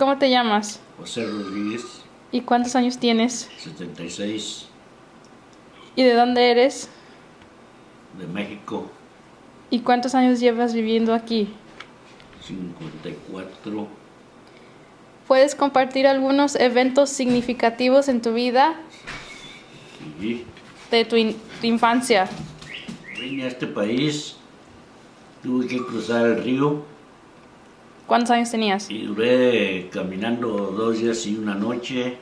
¿Cómo te llamas? José Rodríguez, ¿Y cuántos años tienes? 76, ¿Y de dónde eres? de México, ¿Y cuántos años llevas viviendo aquí? 54. ¿Puedes compartir algunos eventos significativos en tu vida Sí, de tu infancia? vine a este país, tuve que cruzar el río ¿Cuántos años tenías? y duré caminando 2 días y una noche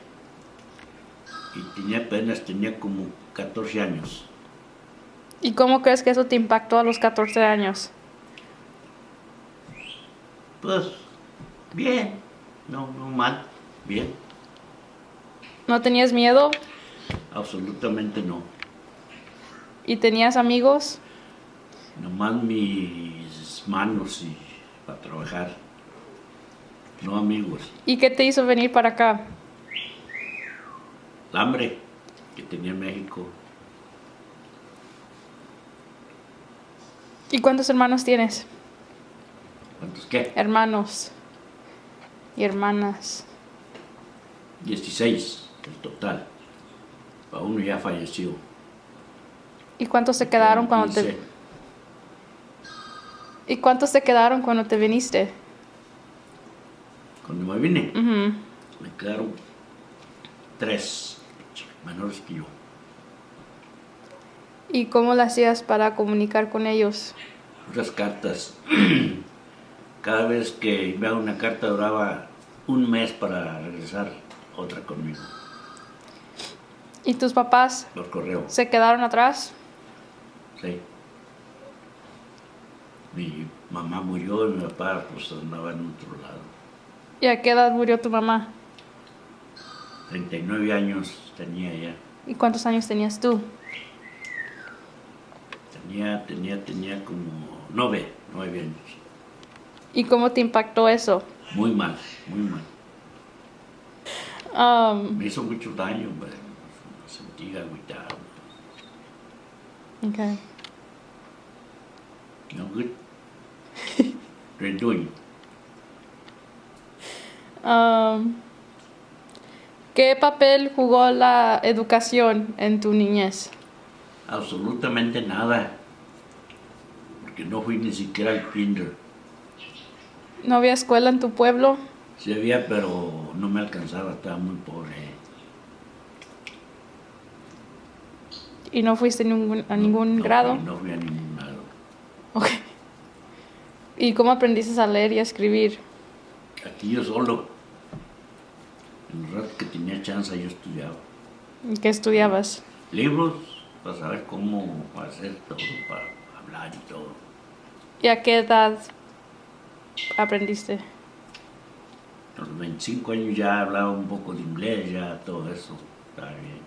y tenía como 14 años. ¿Y cómo crees que eso te impactó a los 14 años? Pues bien, no mal, bien, ¿No tenías miedo? absolutamente no. ¿Y tenías amigos? Nomás mis manos y para trabajar, no amigos. ¿Y qué te hizo venir para acá? El hambre que tenía en México. ¿Y cuántos hermanos tienes? ¿Cuántos qué? Hermanos y hermanas. 16 el total. Para uno ya falleció. ¿Y cuántos se quedaron cuando 15. ¿Y cuántos se quedaron cuando te viniste? Cuando me vine, Ujú. me quedaron 3 menores que yo. ¿Y cómo lo hacías para comunicar con ellos? Otras cartas. Cada vez que enviaba una carta duraba un mes para regresar otra conmigo, ¿Y tus papás por correo. se quedaron atrás? Sí. Mi mamá murió y mi papá pues andaba en otro lado. ¿Y a qué edad murió tu mamá? 39 años tenía ya. ¿Y cuántos años tenías tú? Tenía como 9 años. ¿Y cómo te impactó eso? Muy mal, muy mal. Um, Me hizo mucho daño, me sentí agüitado. okay. No good. They're doing. ¿Qué papel jugó la educación en tu niñez? Absolutamente nada. Porque no fui ni siquiera al kinder. ¿No había escuela en tu pueblo? Sí había, pero no me alcanzaba, estaba muy pobre. ¿Y no fuiste a ningún No grado? no fui a ningún lado. Okay. ¿Y cómo aprendiste a leer y a escribir? Aquí yo solo. En el rato que tenía chance yo estudiaba. ¿Qué estudiabas? Libros para saber cómo hacer todo, para hablar y todo. ¿Y a qué edad aprendiste? A los 25 años ya hablaba un poco de inglés, ya todo eso. Está bien.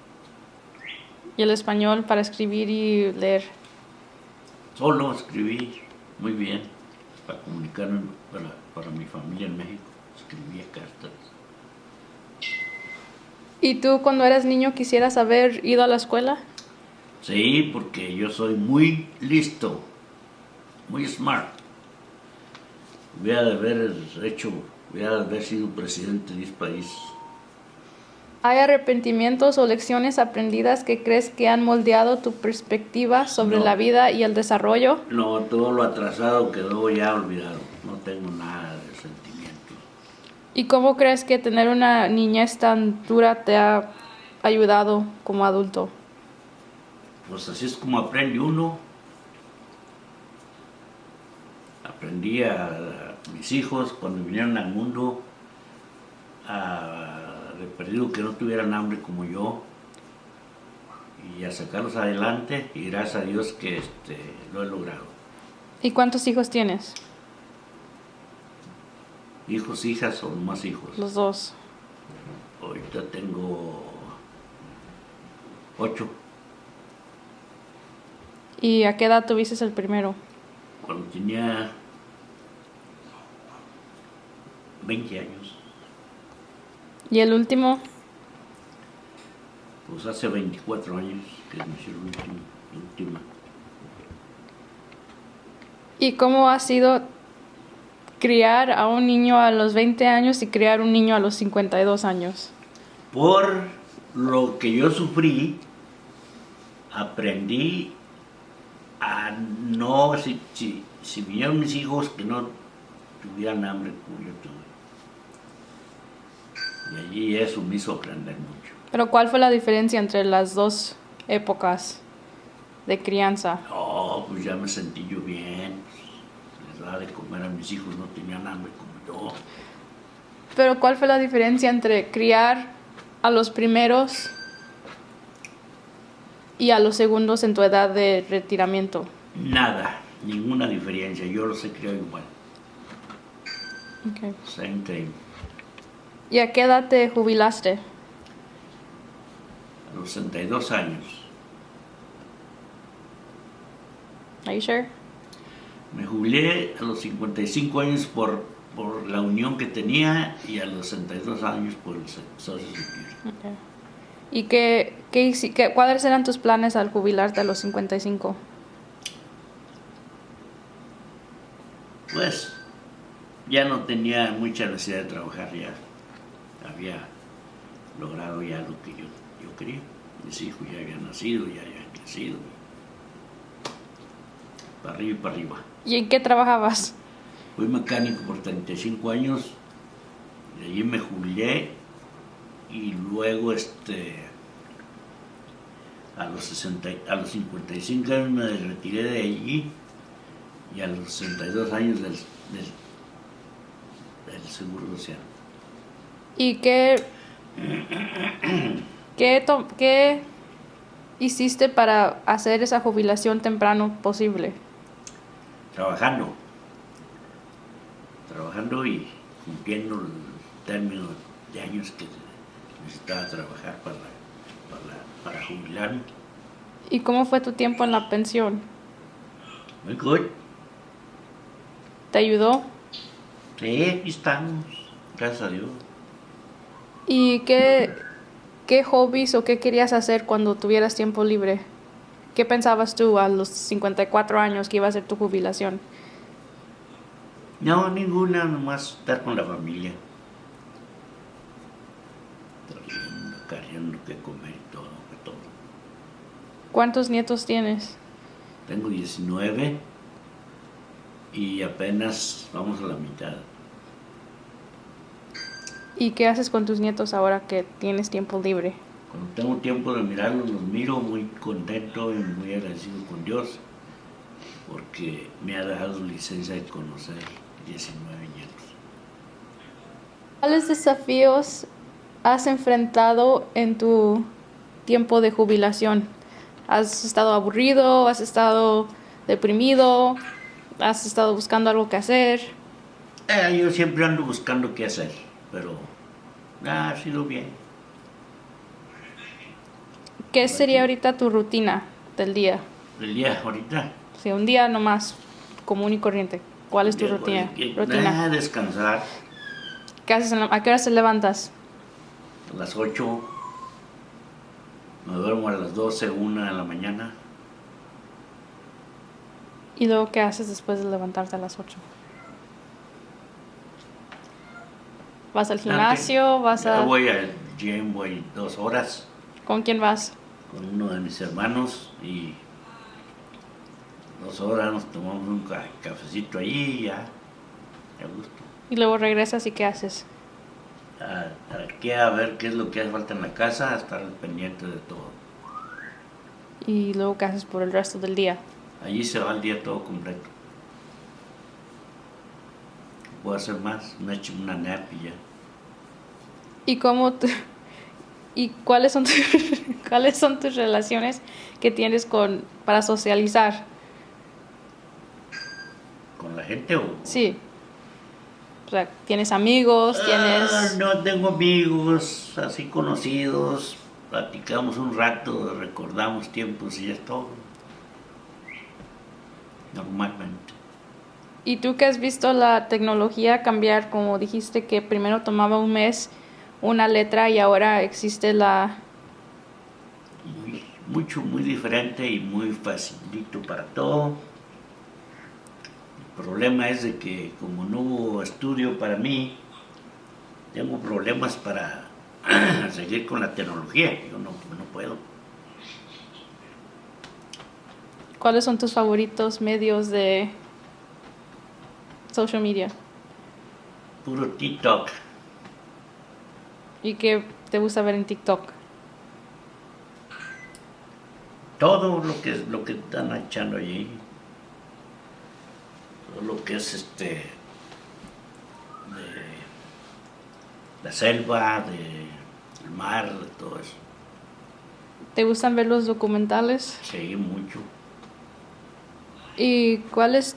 ¿Y el español para escribir y leer? Solo escribí muy bien para comunicarme para mi familia en México. Escribía cartas. ¿Y tú cuando eras niño quisieras haber ido a la escuela? Sí, porque yo soy muy listo, muy smart. Hubiera de haber sido presidente de este país. ¿Hay arrepentimientos o lecciones aprendidas que crees que han moldeado tu perspectiva sobre No. la vida y el desarrollo? No, todo lo atrasado quedó ya olvidado. No tengo nada de sentimientos. ¿Y cómo crees que tener una niñez tan dura te ha ayudado como adulto? Pues así es como aprende uno. Aprendí a mis hijos cuando vinieron al mundo de perdido que no tuvieran hambre como yo y a sacarlos adelante y gracias a Dios que lo he logrado. ¿Y cuántos hijos tienes? ¿Hijos, hijas o más hijos? Los dos. Ahorita tengo 8. ¿Y a qué edad tuviste el primero? Cuando tenía 20 años. ¿Y el último? Pues hace 24 años que nació la última. ¿Y cómo ha sido criar a un niño a los 20 años y criar un niño a los 52 años? Por lo que yo sufrí, aprendí a no, si vinieron mis hijos, que no tuvieran hambre como yo tuve. Y allí eso me hizo aprender mucho. Pero ¿cuál fue la diferencia entre las dos épocas de crianza? Oh, pues ya me sentí yo bien. Les daba de comer a mis hijos, no tenían hambre como yo. Pero ¿cuál fue la diferencia entre criar a los primeros y a los segundos en tu edad de retiramiento? Nada, ninguna diferencia. Yo los he criado igual. Okay. Same thing. ¿Y a qué edad te jubilaste? A los 62 años. Are you sure? Me jubilé a los 55 años por la unión que tenía y a los 62 años por el Social Security. Okay. ¿Y cuáles eran tus planes al jubilarte a los 55? Pues ya no tenía mucha necesidad de trabajar, ya había logrado ya lo que yo quería. Mis hijos ya habían nacido, ya habían crecido. Para arriba y para arriba. ¿Y en qué trabajabas? Fui mecánico por 35 años, de allí me jubilé y luego a los 55 años me retiré de allí y a los 62 años del Seguro Social. ¿Y qué hiciste para hacer esa jubilación temprano posible? Trabajando y cumpliendo el término de años que necesitaba trabajar para jubilarme. ¿Y cómo fue tu tiempo en la pensión? Muy good. ¿Te ayudó? Sí, aquí estamos, gracias a Dios. ¿Y qué hobbies o qué querías hacer cuando tuvieras tiempo libre? ¿Qué pensabas tú a los 54 años que iba a ser tu jubilación? No, ninguna, nomás estar con la familia. Trayendo, cargando que comer y todo, que todo. ¿Cuántos nietos tienes? Tengo 19 y apenas vamos a la mitad. ¿Y qué haces con tus nietos ahora que tienes tiempo libre? Cuando tengo tiempo de mirarlos, los miro muy contento y muy agradecido con Dios porque me ha dado licencia de conocer 19 nietos. ¿Cuáles desafíos has enfrentado en tu tiempo de jubilación? ¿Has estado aburrido? ¿Has estado deprimido? ¿Has estado buscando algo que hacer? Yo siempre ando buscando qué hacer, pero ha sido bien. ¿Qué sería ahorita tu rutina del día? El día ahorita. Sí, un día nomás común y corriente. ¿Cuál es tu rutina? Descansar. ¿Qué haces a qué hora te levantas? A las 8. Me duermo a las 12, 1 de la mañana. ¿Y luego qué haces después de levantarte a las 8? ¿Vas al gimnasio? Voy al gym, voy 2 horas. ¿Con quién vas? Con uno de mis hermanos y 2 horas nos tomamos un cafecito allí y ya, a gusto. Y luego regresas y ¿qué haces? Aquí a ver qué es lo que hace falta en la casa, a estar pendiente de todo. ¿Y luego qué haces por el resto del día? Allí se va el día todo completo. Puedo hacer más, me echo una nap y ya. ¿Y cuáles son cuáles son tus relaciones que tienes para socializar? ¿Con la gente o...? Sí. O sea, ¿tienes amigos? No tengo amigos así conocidos. Platicamos un rato, recordamos tiempos y es todo. Normalmente. ¿Y tú que has visto la tecnología cambiar, como dijiste que primero tomaba un mes una letra y ahora existe Muy diferente y muy facilito para todo. El problema es de que como no hubo estudio para mí, tengo problemas para seguir con la tecnología. Yo no puedo. ¿Cuáles son tus favoritos medios de social media? Puro TikTok. ¿Y qué te gusta ver en TikTok? Todo lo que están echando allí. Todo lo que es de la selva, del mar, de todo eso. ¿Te gustan ver los documentales? Sí, mucho. ¿Y cuál es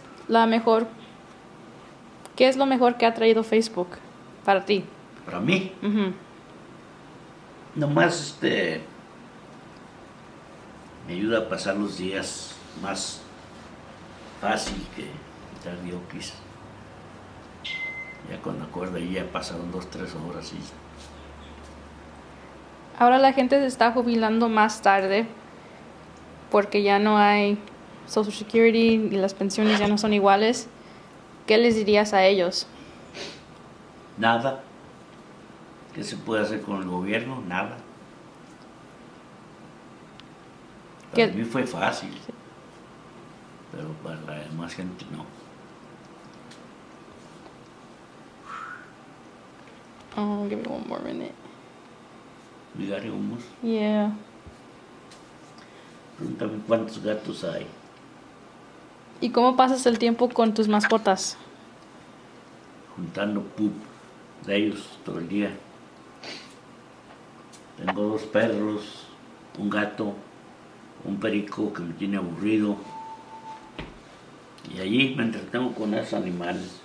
qué es lo mejor que ha traído Facebook para ti? Para mí, Ujú. nomás me ayuda a pasar los días más fácil que estar diokis. Ya cuando acuerdo ya pasaron 2, 3 horas y Ahora la gente se está jubilando más tarde porque ya no hay Social Security y las pensiones ya no son iguales. ¿Qué les dirías a ellos? nada. ¿Qué se puede hacer con el gobierno? Nada. Para ¿Qué? mí fue fácil, pero para la demás gente no. Oh, give me one more minute. Migare humos. Yeah. Pregúntame cuántos gatos hay. ¿Y cómo pasas el tiempo con tus mascotas? Juntando pup de ellos todo el día. Tengo 2 perros, un gato, un perico que me tiene aburrido. Y allí me entretengo con esos animales.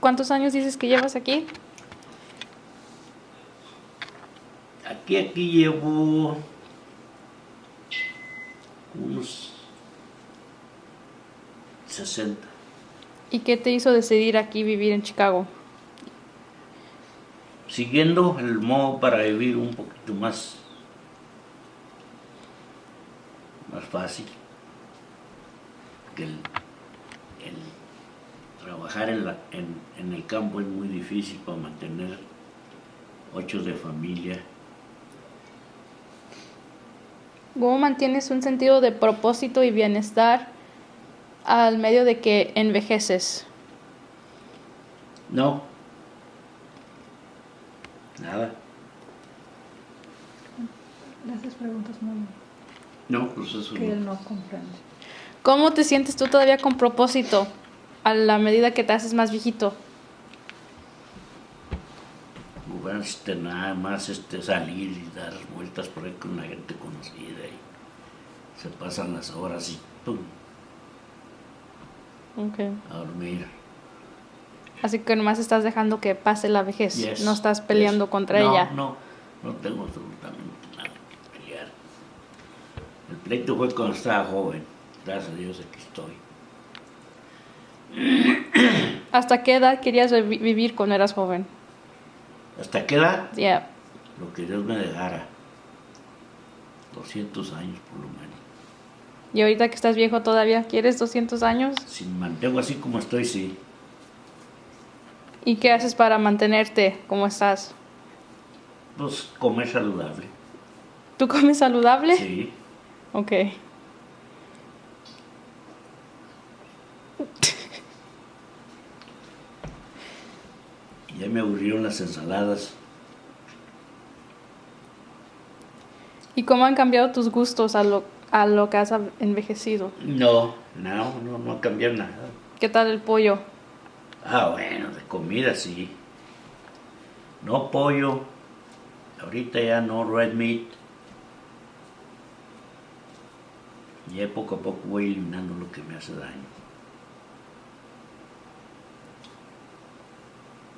¿Cuántos años dices que llevas aquí? Aquí llevo unos 60. ¿Y qué te hizo decidir aquí vivir en Chicago? Siguiendo el modo para vivir un poquito más fácil. Que el trabajar en el campo es muy difícil para mantener 8 de familia. ¿Cómo mantienes un sentido de propósito y bienestar al medio de que envejeces? No, nada. Le haces preguntas muy No, pues eso que él no. no comprende. ¿Cómo te sientes tú todavía con propósito a la medida que te haces más viejito? Pues, nada más salir y dar vueltas por ahí con la gente conocida y se pasan las horas y pum, Okay. a dormir. Así que nomás estás dejando que pase la vejez. Yes, No estás peleando yes. contra No, ella. no tengo absolutamente nada que pelear. El pleito fue cuando estaba joven. Gracias a Dios aquí estoy. ¿Hasta qué edad querías vivir cuando eras joven? ¿Hasta qué edad? Yeah. Lo que Dios me dejara. 200 años por lo menos. ¿Y ahorita que estás viejo todavía quieres 200 años? Si me mantengo así como estoy, sí. ¿Y qué haces para mantenerte como estás? Pues comer saludable. ¿Tú comes saludable? Sí. Ok. Ya me aburrieron las ensaladas. ¿Y cómo han cambiado tus gustos a lo que has envejecido? No ha cambiado nada. ¿Qué tal el pollo? Ah, bueno, de comida sí. No pollo. Ahorita ya no red meat. Ya poco a poco voy eliminando lo que me hace daño.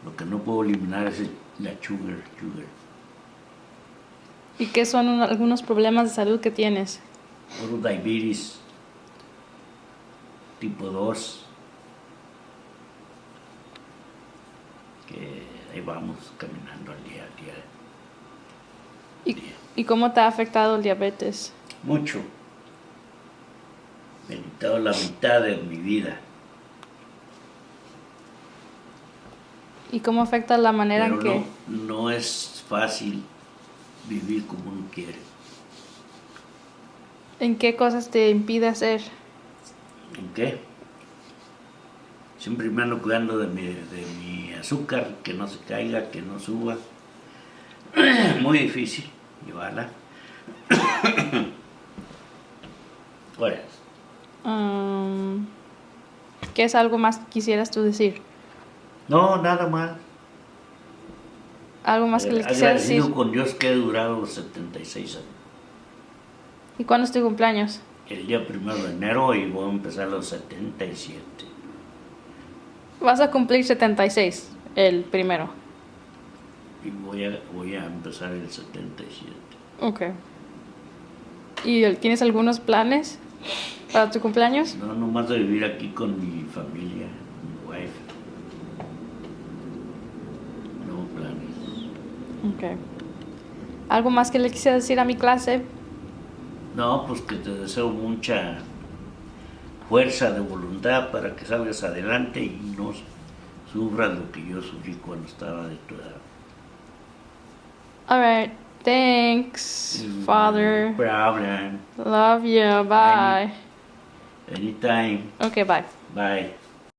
Lo que no puedo eliminar es la sugar. ¿Y qué son algunos problemas de salud que tienes? Puro diabetes tipo 2. Que ahí vamos caminando al día. ¿Y cómo te ha afectado el diabetes? Mucho. Me ha quitado la mitad de mi vida. ¿Y cómo afecta la manera Pero en que... no es fácil vivir como uno quiere. ¿En qué cosas te impide hacer? ¿En qué? Siempre me ando cuidando de mi azúcar, que no se caiga, que no suba. Muy difícil llevarla. ¿Cuál es? ¿Qué es algo más que quisieras tú decir? No, nada más. Algo más que le quisieras decir. Agradecido con Dios que he durado 76 años. ¿Y cuándo es tu cumpleaños? El día 1 de enero y voy a empezar los 77. Vas a cumplir 76, el primero. Y voy a empezar el 77. Ok. ¿Y tienes algunos planes para tu cumpleaños? No, nomás de vivir aquí con mi familia, mi wife. No planes. Ok. ¿Algo más que le quisieras decir a mi clase? No, pues que te deseo mucha fuerza de voluntad para que salgas adelante y no sufras lo que yo sufrí cuando estaba de tu edad. All right. Thanks, Father. No problem. Love you. Bye. Anytime. Okay, bye. Bye.